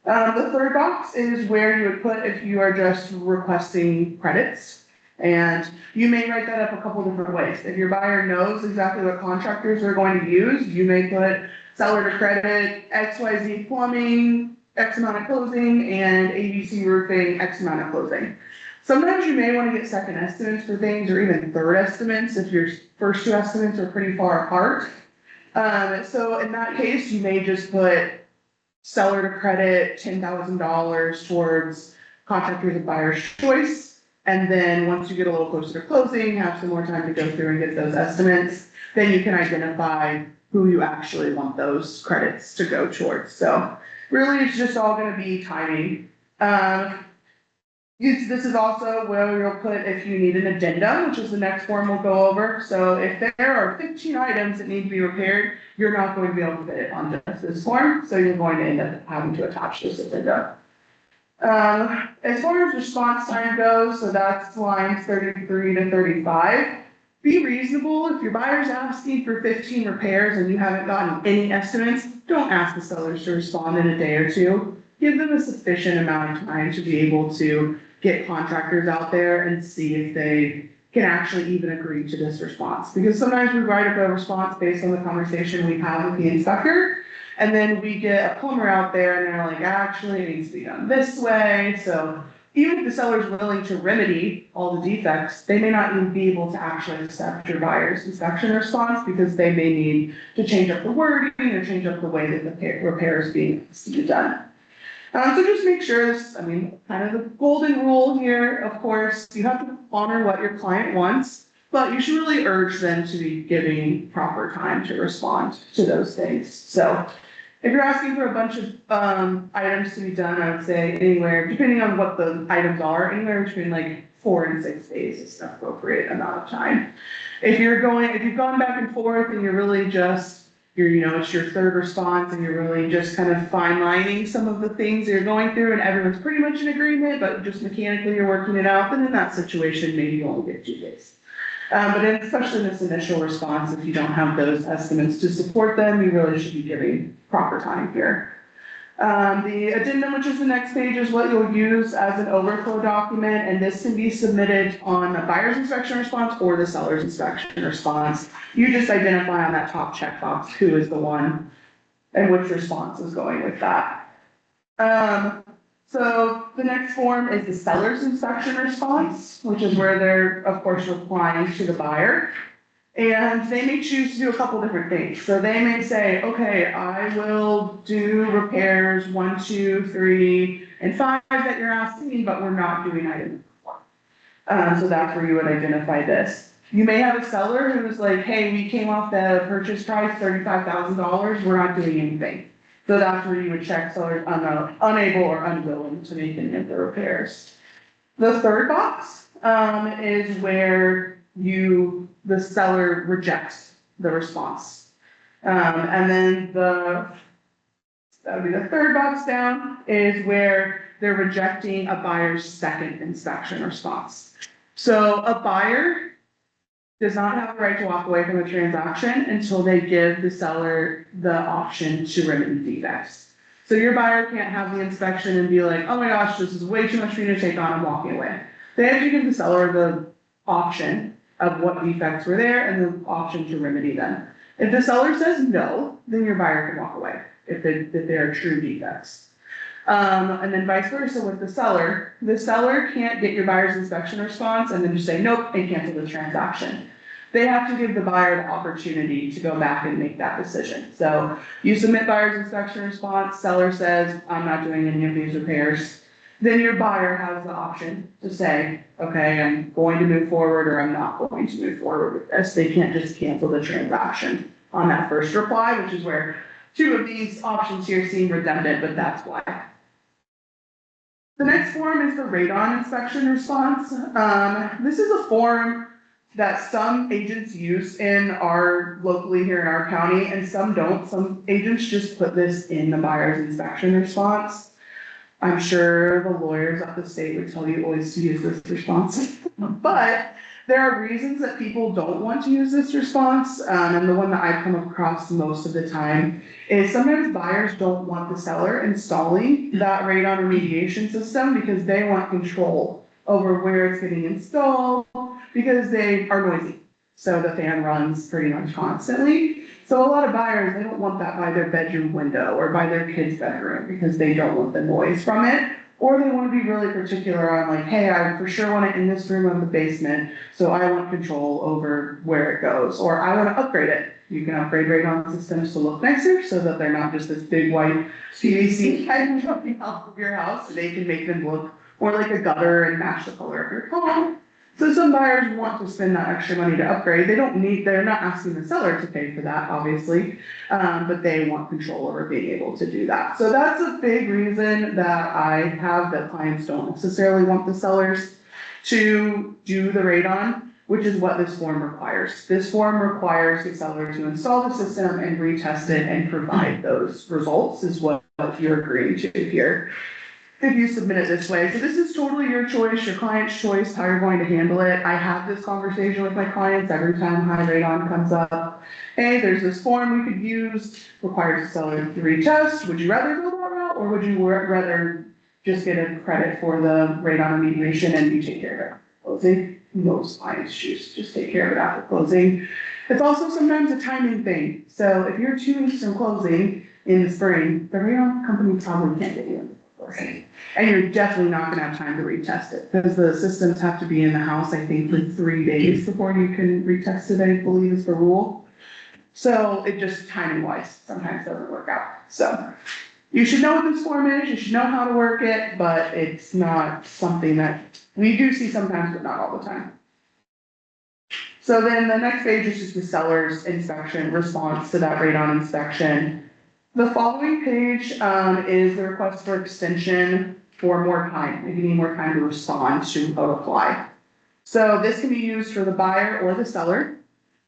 The third box is where you would put if you are just requesting credits. And you may write that up a couple different ways. If your buyer knows exactly what contractors are going to use, you may put seller to credit XYZ plumbing, X amount of closing, and ABC roofing, X amount of closing. Sometimes you may want to get second estimates for things, or even third estimates if your first two estimates are pretty far apart. So in that case, you may just put seller to credit $10,000 towards contractors and buyer's choice. And then once you get a little closer to closing, have some more time to go through and get those estimates, then you can identify who you actually want those credits to go towards. So really, it's just all gonna be timing. This is also where you'll put if you need an addendum, which is the next form we'll go over. So if there are 15 items that need to be repaired, you're not going to be able to fit it on just this form, so you're going to end up having to attach this addendum. As far as response time goes, so that's lines 33 to 35. Be reasonable. If your buyer's asking for 15 repairs and you haven't gotten any estimates, don't ask the sellers to respond in a day or two. Give them a sufficient amount of time to be able to get contractors out there and see if they can actually even agree to this response. Because sometimes we write up a response based on the conversation we have with the inspector, and then we get a plumber out there and they're like, actually, it needs to be done this way. So even if the seller's willing to remedy all the defects, they may not even be able to actually accept your buyer's inspection response because they may need to change up the wording or change up the way that the repair is being done. So just make sure this, kind of the golden rule here, of course, you have to honor what your client wants, but you should really urge them to be giving proper time to respond to those things. So if you're asking for a bunch of items to be done, I would say anywhere, depending on what the items are, anywhere between like 4 and 6 days is an appropriate amount of time. If you've gone back and forth and you're really just, it's your third response and you're really just kind of fine lining some of the things you're going through and everyone's pretty much in agreement, but just mechanically you're working it out, then in that situation, maybe you only get 2 days. But especially in this initial response, if you don't have those estimates to support them, you really should be giving proper time here. The addendum, which is the next page, is what you'll use as an overflow document, and this can be submitted on a buyer's inspection response or the seller's inspection response. You just identify on that top checkbox who is the one and which response is going with that. So the next form is the seller's inspection response, which is where they're, of course, replying to the buyer. And they may choose to do a couple different things. So they may say, okay, I will do repairs 1, 2, 3, and 5 that you're asking, but we're not doing item 4. So that's where you would identify this. You may have a seller who's like, hey, we came off the purchase price, $35,000, we're not doing anything. So that's where you would check sellers unable or unwilling to make any of the repairs. The third box is where the seller rejects the response. And then that would be the third box down, is where they're rejecting a buyer's second inspection response. So a buyer does not have the right to walk away from a transaction until they give the seller the option to remedy defects. So your buyer can't have the inspection and be like, oh my gosh, this is way too much for you to take on, I'm walking away. They have to give the seller the option of what defects were there and the option to remedy them. If the seller says no, then your buyer can walk away if they are true defects. And then vice versa with the seller can't get your buyer's inspection response and then just say nope and cancel the transaction. They have to give the buyer the opportunity to go back and make that decision. So you submit buyer's inspection response, seller says, I'm not doing any of these repairs. then your buyer has the option to say, okay, I'm going to move forward or I'm not going to move forward with this. They can't just cancel the transaction on that first reply, which is where two of these options here seem redundant, but that's why. The next form is the radon inspection response. This is a form that some agents use locally here in our county and some don't. Some agents just put this in the buyer's inspection response. I'm sure the lawyers at the state would tell you always to use this response. But there are reasons that people don't want to use this response, and the one that I've come across most of the time is sometimes buyers don't want the seller installing that radon remediation system because they want control over where it's getting installed because they are noisy. So the fan runs pretty much constantly. So a lot of buyers, they don't want that by their bedroom window or by their kid's bedroom because they don't want the noise from it. Or they want to be really particular on like, hey, I for sure want it in this room of the basement, so I want control over where it goes. Or I want to upgrade it. You can upgrade radon systems to look nicer so that they're not just this big white PVC pipe jumping off of your house. They can make them look more like a gutter and match the color of your home. So some buyers want to spend that extra money to upgrade. They're not asking the seller to pay for that, obviously, but they want control over being able to do that. So that's a big reason that I have that clients don't necessarily want the sellers to do the radon, which is what this form requires. This form requires the seller to install the system and retest it and provide those results is what you're agreeing to here. If you submit it this way. So this is totally your choice, your client's choice, how you're going to handle it. I have this conversation with my clients every time high radon comes up. Hey, there's this form we could use, requires the seller to retest. Would you rather go that route or would you rather just get a credit for the radon remediation and you take care of it? Closing, most clients choose to just take care of it after closing. It's also sometimes a timing thing. So if you're 2 weeks from closing in the spring, the radon company probably can't get you in. And you're definitely not gonna have time to retest it, because the systems have to be in the house, I think, for 3 days before you can retest it, I believe is the rule. So it just timing wise, sometimes doesn't work out. So you should know what this form is, you should know how to work it, but it's not something that we do see sometimes, but not all the time. So then the next page is just the seller's inspection response to that radon inspection. The following page is the request for extension for more time, if you need more time to respond to a reply. So this can be used for the buyer or the seller.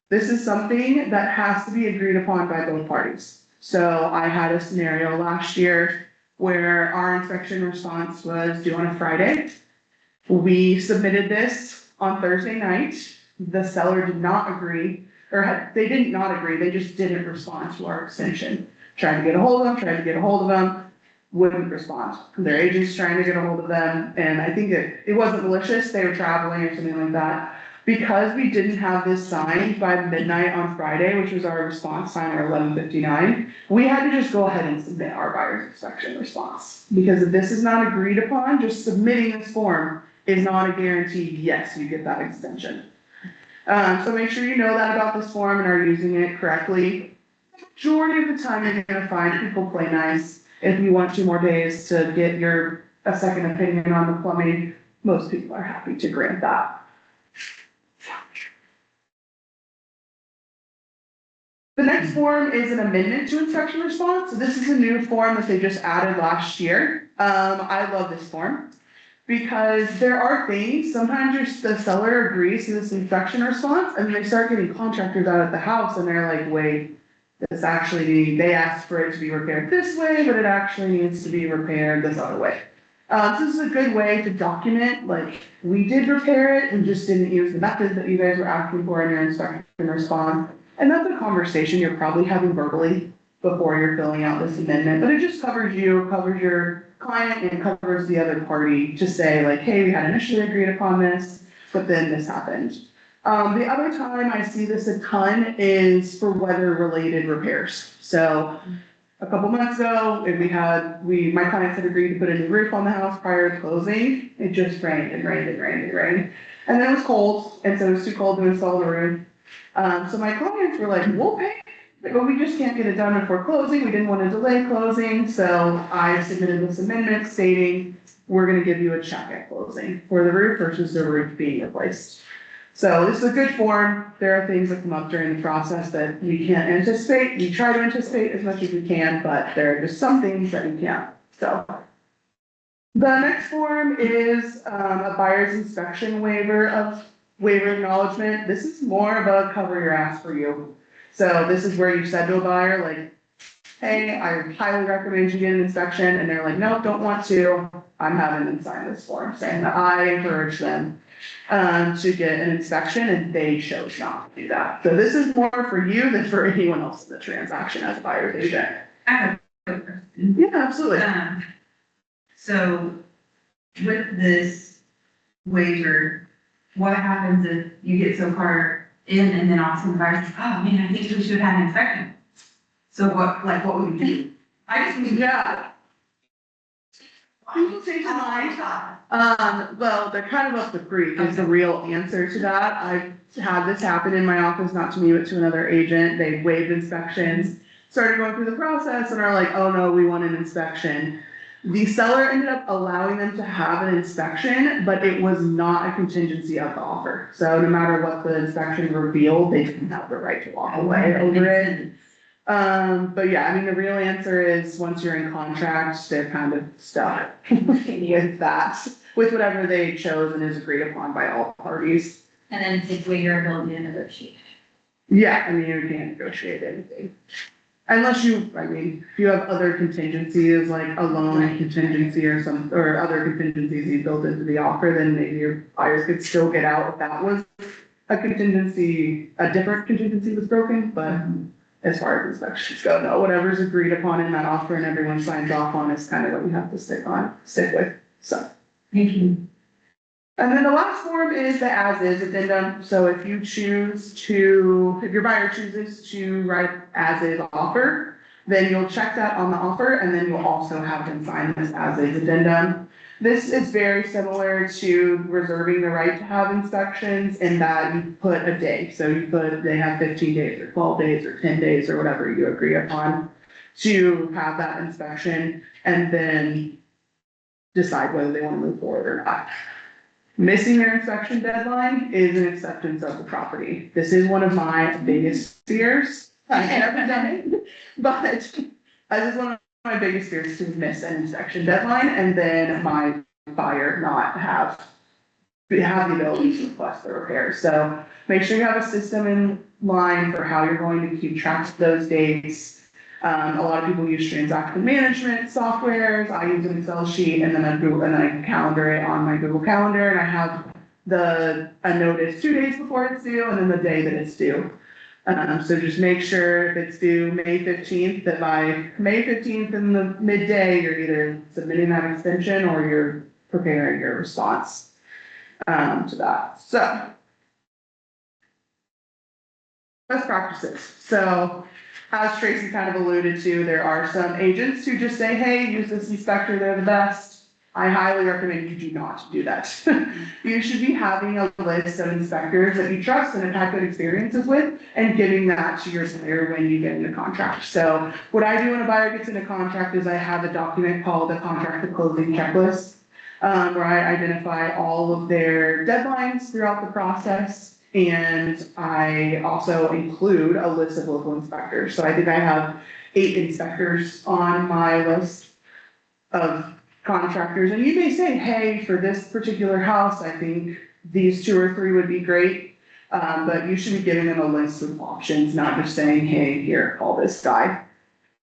This is something that has to be agreed upon by both parties. So I had a scenario last year where our inspection response was due on a Friday. We submitted this on Thursday night. The seller did not agree, they did not agree, they just didn't respond to our extension. Tried to get a hold of them, wouldn't respond. Their agent's trying to get a hold of them, and I think it wasn't malicious, they were traveling or something like that. Because we didn't have this signed by midnight on Friday, which was our response time at 11:59, we had to just go ahead and submit our buyer's inspection response. Because if this is not agreed upon, just submitting this form is not a guarantee, yes, you get that extension. So make sure you know that about this form and are using it correctly. Majority of the time you're gonna find people play nice. If you want 2 more days to get a second opinion on the plumbing, most people are happy to grant that. The next form is an amendment to inspection response. So this is a new form that they just added last year. I love this form because there are things, sometimes the seller agrees to this inspection response and they start getting contractors out at the house and they're like, wait, they asked for it to be repaired this way, but it actually needs to be repaired this other way. This is a good way to document, like, we did repair it, we just didn't use the method that you guys were asking for in your inspection response. And that's a conversation you're probably having verbally before you're filling out this amendment, but it just covers you, covers your client, and covers the other party to say like, hey, we had initially agreed upon this, but then this happened. The other time I see this a ton is for weather-related repairs. So a couple months ago, my clients had agreed to put a new roof on the house prior to closing. It just rained and rained and rained and rained. And then it was cold, and so it was too cold to install the roof. So my clients were like, we'll pay, but we just can't get it done before closing. We didn't want to delay closing, so I submitted this amendment stating we're gonna give you a check at closing for the roof versus the roof being replaced. So this is a good form. There are things that come up during the process that we can't anticipate. We try to anticipate as much as we can, but there are just some things that we can't, so. The next form is, a buyer's inspection waiver acknowledgement. This is more of a cover your ass for you. So this is where you said to a buyer, like, hey, I highly recommend you get an inspection, and they're like, nope, don't want to. I'm having them sign this form saying that I encourage them to get an inspection, and they chose not to do that. So this is more for you than for anyone else in the transaction as a buyer's agent. I have a question. Yeah, absolutely. So with this waiver, what happens if you get so far in and then all of a sudden the buyer's like, oh man, I think we should have had an inspection? So what would we do? I just mean. Yeah. People change their mind. Well, they're kind of up the creek is the real answer to that. I've had this happen in my office, not to me, but to another agent. They waived inspections, started going through the process and are like, oh no, we want an inspection. The seller ended up allowing them to have an inspection, but it was not a contingency of the offer. So no matter what the inspection revealed, they didn't have the right to walk away over it. But yeah, I mean, the real answer is once you're in contract, they're kind of stuck with that, with whatever they chose and is agreed upon by all parties. And then take away your ability to negotiate. Yeah, I mean, you can't negotiate anything. Unless you, I mean, if you have other contingencies, like a loan contingency or other contingencies you built into the offer, then maybe your buyers could still get out if that was a contingency, a different contingency was broken, but as far as inspections go, no, whatever's agreed upon in that offer and everyone signs off on is kind of what you have to stick with, so. Thank you. And then the last form is the as-is addendum. So if you choose to, if your buyer chooses to write as-is offer, then you'll check that on the offer and then you'll also have them sign this as-is addendum. This is very similar to reserving the right to have inspections in that you put a day. So you put, they have 15 days or 12 days or 10 days or whatever you agree upon to have that inspection and then decide whether they want to move forward or not. Missing your inspection deadline is an acceptance of the property. This is one of my biggest fears. I've never done it, but this is one of my biggest fears to miss an inspection deadline and then my buyer not have the ability to request the repair. So make sure you have a system in line for how you're going to keep track of those dates. A lot of people use transaction management softwares. I use an Excel sheet and then I calendar it on my Google Calendar and I have a notice 2 days before it's due and then the day that it's due. So just make sure if it's due May 15th, that by May 15th in the midday, you're either submitting that extension or you're preparing your response to that. So best practices. So as Tracy kind of alluded to, there are some agents who just say, hey, use this inspector, they're the best. I highly recommend you do not do that. You should be having a list of inspectors that you trust and have had good experiences with and giving that to your buyer when you get into contract. So what I do when a buyer gets into contract is I have a document called the contract to closing checklist, where I identify all of their deadlines throughout the process. And I also include a list of local inspectors. So I think I have 8 inspectors on my list of contractors. And you may say, hey, for this particular house, I think these 2 or 3 would be great. But you should be giving them a list of options, not just saying, hey, here, call this guy.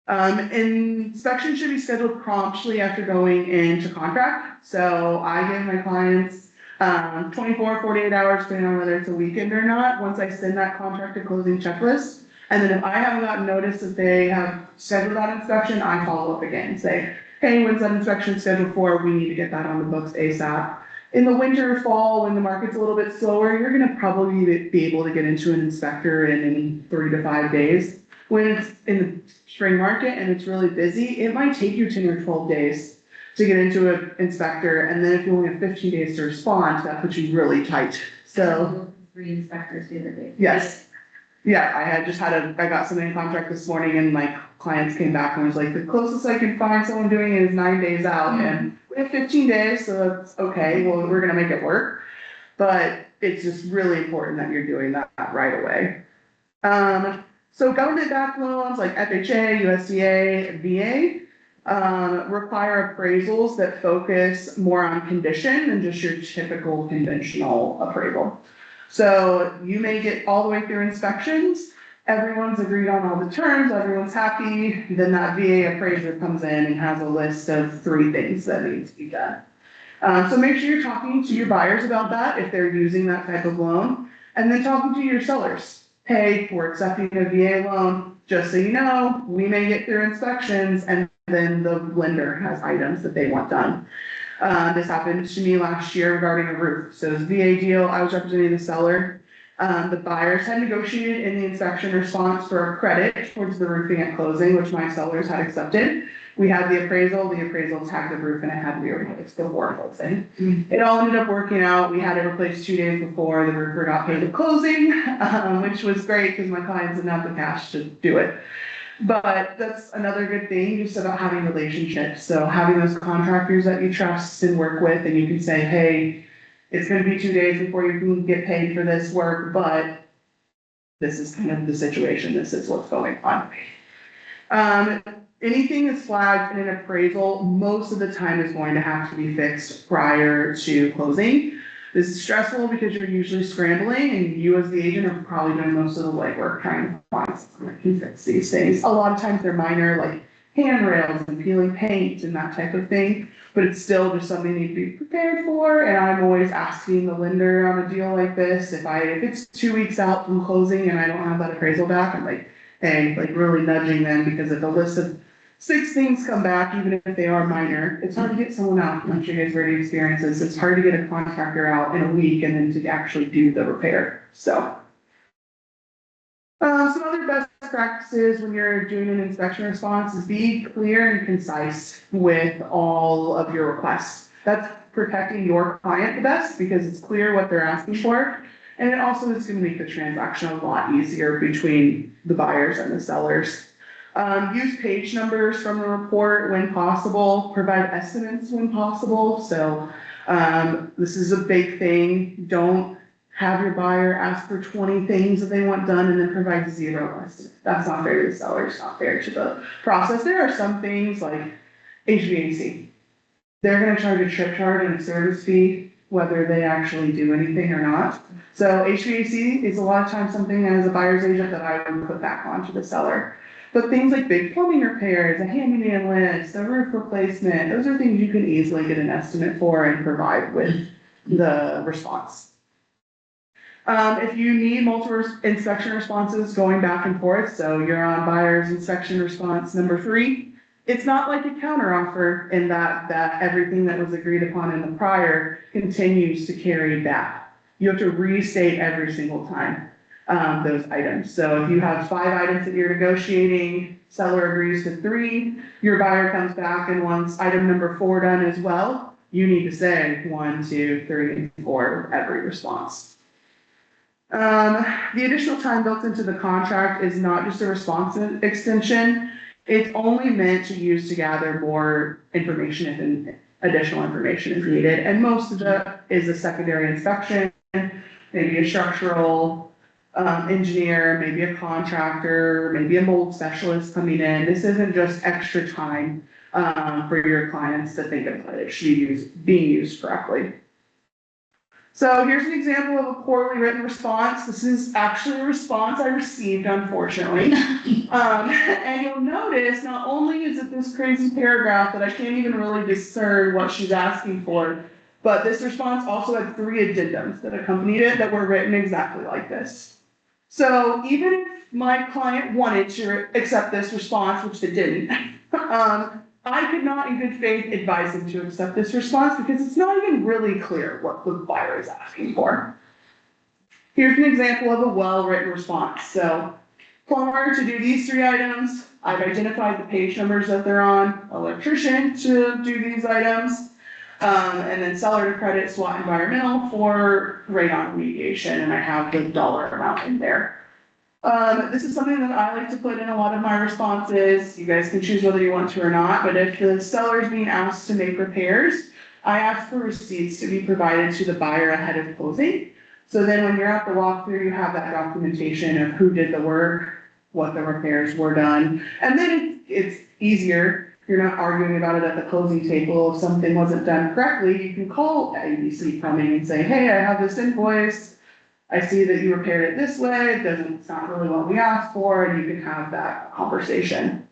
Inspection should be scheduled promptly after going into contract. So I give my clients 24, 48 hours, depending on whether it's a weekend or not, once I send that contract to closing checklist. And then if I haven't gotten notice that they have scheduled that inspection, I follow up again and say, hey, when's that inspection scheduled for? We need to get that on the books ASAP. In the winter, fall, when the market's a little bit slower, you're gonna probably be able to get into an inspector in 3 to 5 days. When it's in the spring market and it's really busy, it might take you 10 or 12 days to get into an inspector, and then if you only have 15 days to respond, that puts you really tight. So, 3 inspectors the other day. yes. Yeah, I got something in contract this morning and my clients came back and was like, the closest I can find someone doing it is 9 days out, and We have 15 days, so that's okay, well, we're gonna make it work. But it's just really important that you're doing that right away. So government-backed loans like FHA, USDA, VA, require appraisals that focus more on condition than just your typical conventional appraisal. So you may get all the way through inspections, everyone's agreed on all the terms, everyone's happy, then that VA appraiser comes in and has a list of 3 things that need to be done. So make sure you're talking to your buyers about that if they're using that type of loan, and then talking to your sellers. Hey, we're accepting a VA loan, just so you know, we may get through inspections and then the lender has items that they want done. This happened to me last year regarding a roof. So it was a VA deal, I was representing the seller. The buyers had negotiated in the inspection response for a credit towards the roofing at closing, which my sellers had accepted. We had the appraisal tagged the roof and it had to be replaced before closing. It all ended up working out. We had it replaced 2 days before the roofer got paid at closing, which was great because my clients didn't have the cash to do it. But that's another good thing, just about having relationships. So having those contractors that you trust and work with, and you can say, hey, it's gonna be 2 days before you can get paid for this work, but this is kind of the situation, this is what's going on. Anything that's flagged in an appraisal, most of the time is going to have to be fixed prior to closing. This is stressful because you're usually scrambling and you as the agent are probably doing most of the legwork trying to find someone that can fix these things. A lot of times they're minor, like handrails and peeling paint and that type of thing, but it's still just something you need to be prepared for. And I'm always asking the lender on a deal like this, if it's 2 weeks out from closing and I don't have that appraisal back, I'm like, hey, like really nudging them, because if a list of 6 things come back, even if they are minor, it's hard to get someone out. I'm sure you guys already experienced this. It's hard to get a contractor out in a week and then to actually do the repair. So, some other best practices when you're doing an inspection response is be clear and concise with all of your requests. That's protecting your client the best because it's clear what they're asking for. And it also is going to make the transaction a lot easier between the buyers and the sellers. Use page numbers from the report when possible, provide estimates when possible. So, this is a big thing. Don't have your buyer ask for 20 things that they want done and then provide 0 estimates. That's not fair to the seller, it's not fair to the process. There are some things like HVAC. They're gonna charge a trip charge and a service fee, whether they actually do anything or not. So HVAC is a lot of times something as a buyer's agent that I would put back onto the seller. But things like big plumbing repairs, a handyman list, a roof replacement, those are things you can easily get an estimate for and provide with the response. If you need multiple inspection responses going back and forth, so you're on buyer's inspection response number 3, it's not like a counteroffer in that everything that was agreed upon in the prior continues to carry back. You have to restate every single time. Those items. So if you have 5 items that you're negotiating, seller agrees to 3, your buyer comes back and wants item number 4 done as well, you need to say 1, 2, 3, and 4 every response. The additional time built into the contract is not just a response extension. It's only meant to use to gather more information if additional information is needed. And most of it is a secondary inspection, maybe a structural engineer, maybe a contractor, maybe a mold specialist coming in. This isn't just extra time for your clients to think of that it should be being used correctly. So here's an example of a poorly written response. This is actually a response I received, unfortunately. And you'll notice not only is it this crazy paragraph that I can't even really discern what she's asking for, but this response also had 3 addendums that accompanied it that were written exactly like this. So even if my client wanted to accept this response, which they didn't, I could not in good faith advise them to accept this response because it's not even really clear what the buyer is asking for. Here's an example of a well-written response. So, plumber to do these 3 items. I've identified the page numbers that they're on. Electrician to do these items. And then seller to credit SWAT Environmental for radon remediation, and I have the dollar amount in there. This is something that I like to put in a lot of my responses. You guys can choose whether you want to or not, but if the seller is being asked to make repairs, I ask for receipts to be provided to the buyer ahead of closing. So then when you're at the walkthrough, you have that documentation of who did the work, what the repairs were done, and then it's easier. You're not arguing about it at the closing table. If something wasn't done correctly, you can call ABC Plumbing and say, hey, I have this invoice. I see that you repaired it this way, it's not really what we asked for, and you can have that conversation.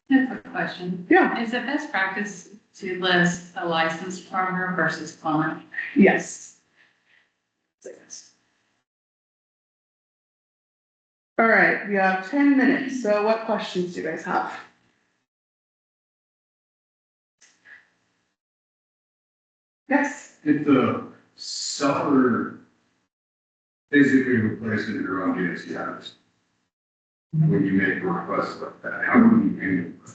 That's a question. Yeah. Is it best practice to list a licensed farmer versus plumber? Yes. All right, we have 10 minutes, so what questions do you guys have? Yes? If the seller physically replaces your own GSTs, when you make a request like that, how do you handle it?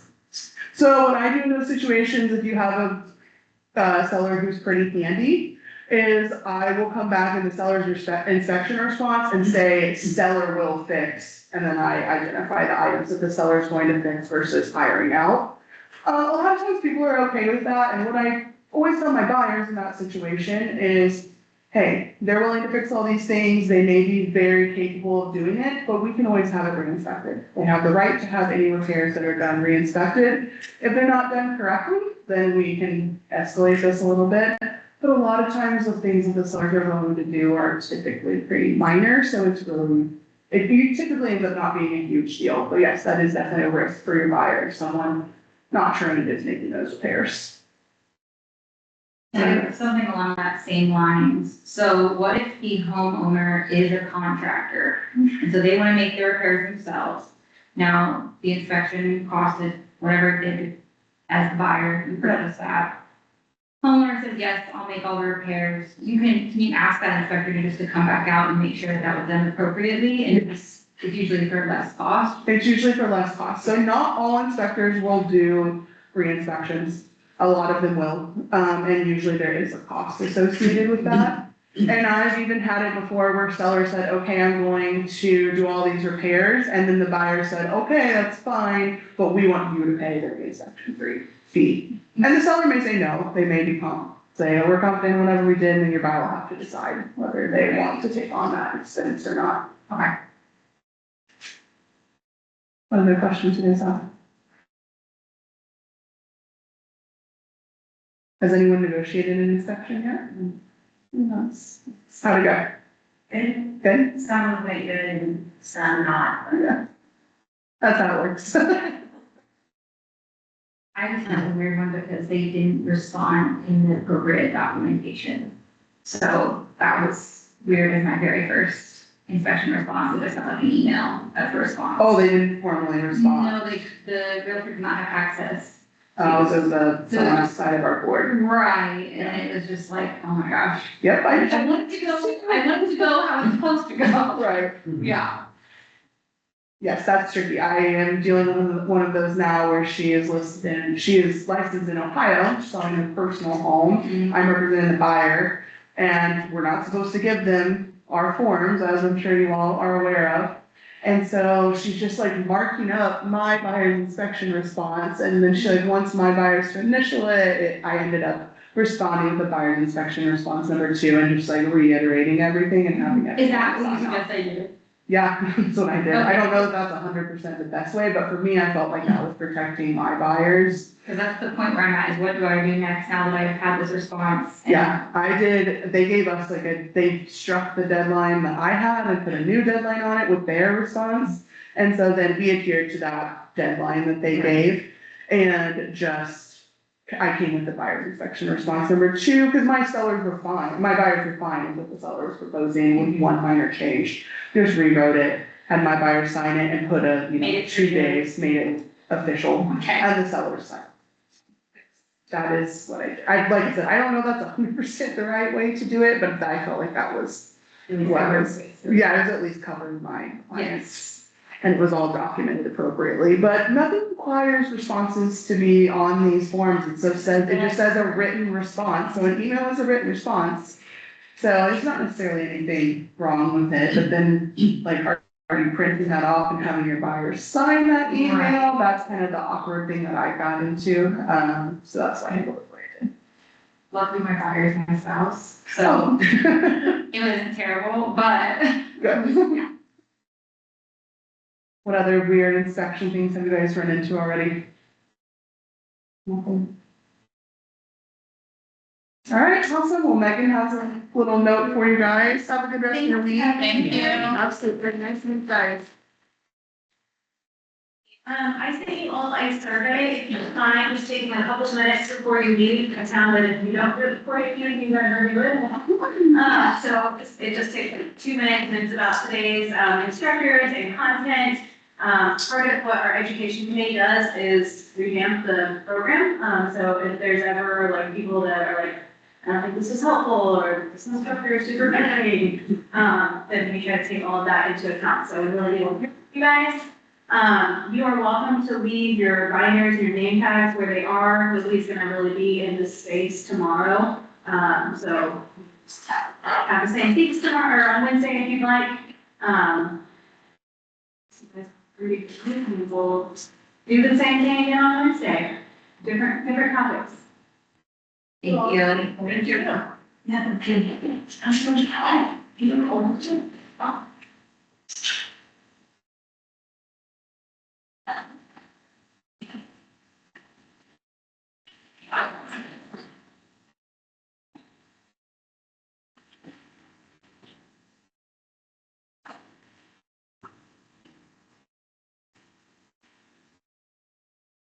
So what I do in those situations, if you have a seller who's pretty handy, is I will come back in the seller's inspection response and say, seller will fix. And then I identify the items that the seller is going to fix versus hiring out. A lot of times people are okay with that. And what I always tell my buyers in that situation is, hey, they're willing to fix all these things. They may be very capable of doing it, but we can always have it re-inspected. They have the right to have any repairs that are done re-inspected. If they're not done correctly, then we can escalate this a little bit. But a lot of times the things that the sellers are willing to do are typically pretty minor, so it's really, it typically ends up not being a huge deal. But yes, that is definitely a risk for your buyer, if someone not trained is making those repairs. And something along that same lines, so what if the homeowner is a contractor? And so they wanna make their repairs themselves. Now, the inspection costed whatever it did as the buyer, you purchase that. Homeowner says, yes, I'll make all the repairs. Can you ask that inspector to just to come back out and make sure that was done appropriately? And it's usually for less cost. It's usually for less cost. So not all inspectors will do re-inspections. A lot of them will, and usually there is a cost associated with that. And I've even had it before where sellers said, okay, I'm going to do all these repairs, and then the buyer said, okay, that's fine, but we want you to pay the re-inspection fee. And the seller may say no, they may be say, oh, we're confident whatever we did, and then your buyer will have to decide whether they want to take on that expense or not. Okay. What other questions do you guys have? Has anyone negotiated an inspection yet? No. How'd it go? Good. Good? Some went good and some not. Yeah. That's how it works. I just had a weird one because they didn't respond in the appropriate documentation. So that was weird as my very first inspection response. They just sent an email as a response. Oh, they didn't formally respond. No, the realtor did not have access. Oh, so someone outside of our board. Right, and it was just like, oh my gosh. Yep, I wanted to go how it's supposed to go. Right. Yeah. Yes, that's tricky. I am dealing with one of those now where she is licensed in Ohio, selling a personal home. I'm representing the buyer, and we're not supposed to give them our forms, as I'm sure you all are aware of. And so she's just like marking up my buyer's inspection response, and then she wants my buyers to initial it. I ended up responding with the buyer's inspection response number 2 and just like reiterating everything and having it. Is that what you suggest I do? Yeah, that's what I did. I Okay. don't know if that's 100% the best way, but for me, I felt like that was protecting my buyers. Because that's the point where I'm at, is what do I do next now that I've had this response? And Yeah, I did, they gave us they struck the deadline that I had and put a new deadline on it with their response. And so then we adhered to that deadline that they gave and I came with the buyer's inspection response number 2, because my buyers were fine with what the seller was proposing with one minor change. Just rewrote it, had my buyer sign it and put Made it 2 days, made it official, Okay. and the seller signed. That is what I did. Like I said, I don't know if that's 100% the right way to do it, but I felt like that was, yeah, it was at least covering my clients. And it was all documented appropriately, but nothing requires responses to be on these forms. It just says a written response, so an email is a written response. So it's not necessarily anything wrong with it, but then, like, our are you printing that off and having your buyers sign that email? That's kind of the awkward thing that I got into, so that's why I handled it the way I did. Luckily, my buyer is my spouse, so it wasn't terrible, but Good. What other weird inspection things have you guys run into already? Nothing. All right, awesome. Well, Megan has a little note for you guys. Have a good rest of your week. Thank you. Absolutely. Nice to meet you guys. I sent you all a survey, if you have time, just taking a couple of minutes before you leave, I found that if you don't do it before you leave, you guys are good. So it just takes like 2 minutes, and it's about today's, instructors and content. Part of what our education committee does is revamp the program, so if there's ever like people that are like, I don't think this is helpful, or this instructor is super fascinating, then we try to take all of that into account, so we really want to hear from you guys. You are welcome to leave your binders and your name tags where they are. Lily's gonna really be in this space tomorrow. So have the same things tomorrow, or on Wednesday if you'd like. We'll do the same thing again on Wednesday. Different topics. thank you. Thank you. Yeah, thank you.